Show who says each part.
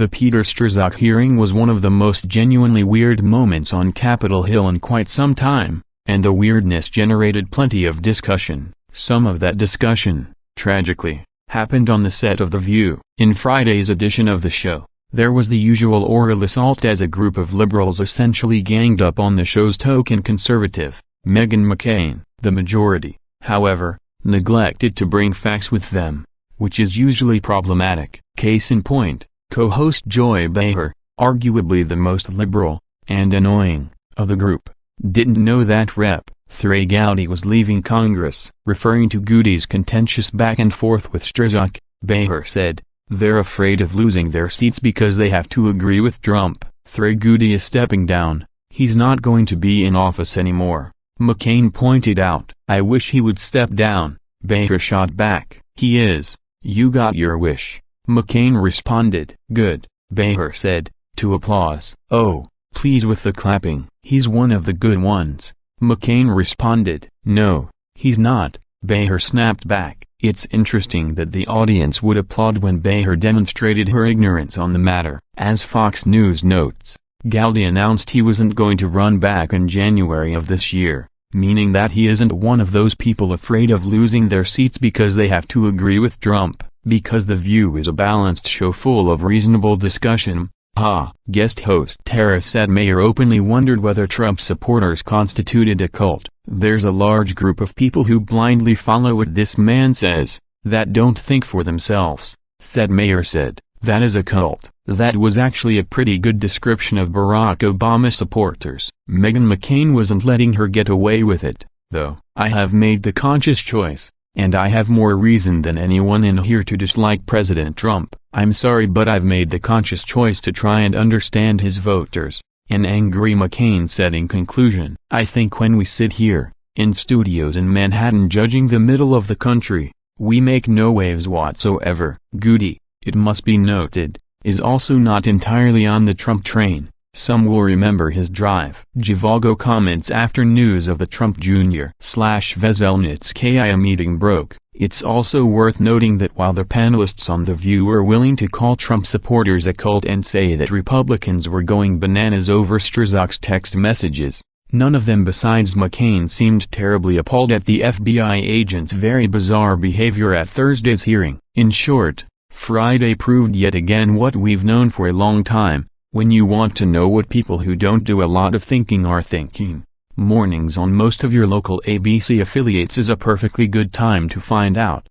Speaker 1: The Peter Strzok hearing was one of the most genuinely weird moments on Capitol Hill in quite some time, and the weirdness generated plenty of discussion. Some of that discussion, tragically, happened on the set of The View. In Friday's edition of the show, there was the usual aural assault as a group of liberals essentially ganged up on the show's token conservative, Meghan McCain. The majority, however, neglected to bring facts with them, which is usually problematic. Case in point, co-host Joy Behar, arguably the most liberal, and annoying, of the group, didn't know that Rep. Trey Gowdy was leaving Congress. Referring to Gowdy's contentious back and forth with Strzok, Behar said, "They're afraid of losing their seats because they have to agree with Trump. Trey Gowdy is stepping down, he's not going to be in office anymore." McCain pointed out. "I wish he would step down," Behar shot back. "He is. You got your wish." McCain responded. "Good," Behar said, to applause. "Oh, please with the clapping. He's one of the good ones." McCain responded. "No, he's not," Behar snapped back. It's interesting that the audience would applaud when Behar demonstrated her ignorance on the matter. As Fox News notes, Gowdy announced he wasn't going to run back in January of this year, meaning that he isn't one of those people afraid of losing their seats because they have to agree with Trump. Because The View is a balanced show full of reasonable discussion, guest host Tara said Mayer openly wondered whether Trump supporters constituted a cult. "There's a large group of people who blindly follow what this man says, that don't think for themselves," said Mayer said. "That is a cult." That was actually a pretty good description of Barack Obama supporters. Meghan McCain wasn't letting her get away with it, though. "I have made the conscious choice, and I have more reason than anyone in here to dislike President Trump. I'm sorry, but I've made the conscious choice to try and understand his voters," an angry McCain said in conclusion. "I think when we sit here, in studios in Manhattan judging the middle of the country, we make no waves whatsoever." Gowdy, it must be noted, is also not entirely on the Trump train. Some will remember his drive. Zhivago comments after news of the Trump Jr./Veselnitskaya meeting broke. It's also worth noting that while the panelists on The View were willing to call Trump supporters a cult and say that Republicans were going bananas over Strzok's text messages, none of them besides McCain seemed terribly appalled at the FBI agent's very bizarre behavior at Thursday's hearing. In short, Friday proved yet again what we've known for a long time. When you want to know what people who don't do a lot of thinking are thinking, mornings on most of your local ABC affiliates is a perfectly good time to find out.